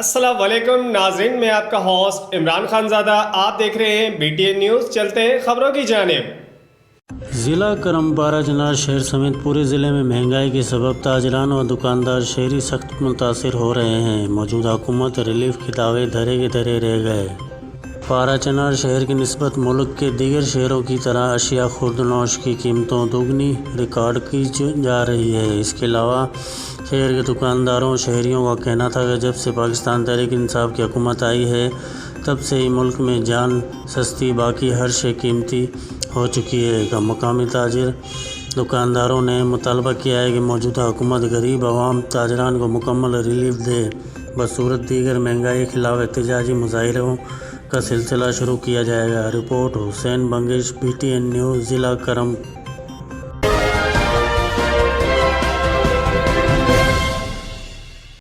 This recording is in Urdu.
السلام علیکم ناظرین، میں آپ کا ہوسٹ عمران خان زادہ، آپ دیکھ رہے ہیں BTN نیوز۔ چلتے ہیں خبروں کی جانب۔ ضلع کرم پارہ چنار شہر سمیت پورے ضلع میں مہنگائی کے سبب تاجران و دکاندار شہری سخت متاثر ہو رہے ہیں۔ موجودہ حکومت ریلیف کے دعوے دھرے کے دھرے رہ گئے۔ پارہ چنار شہر کی نسبت ملک کے دیگر شہروں کی طرح اشیاء خورد و نوش کی قیمتوں دوگنی ریکارڈ کی جا رہی ہے۔ اس کے علاوہ شہر کے دکانداروں شہریوں کا کہنا تھا کہ جب سے پاکستان تحریک انصاف کی حکومت آئی ہے تب سے ہی ملک میں جان سستی باقی ہر شے قیمتی ہو چکی ہے۔ مقامی تاجر دکانداروں نے مطالبہ کیا ہے کہ موجودہ حکومت غریب عوام تاجران کو مکمل ریلیف دے، بصورت دیگر مہنگائی کے خلاف احتجاجی مظاہروں کا سلسلہ شروع کیا جائے گا۔ رپورٹ حسین بنگش، BTN نیوز، ضلع کرم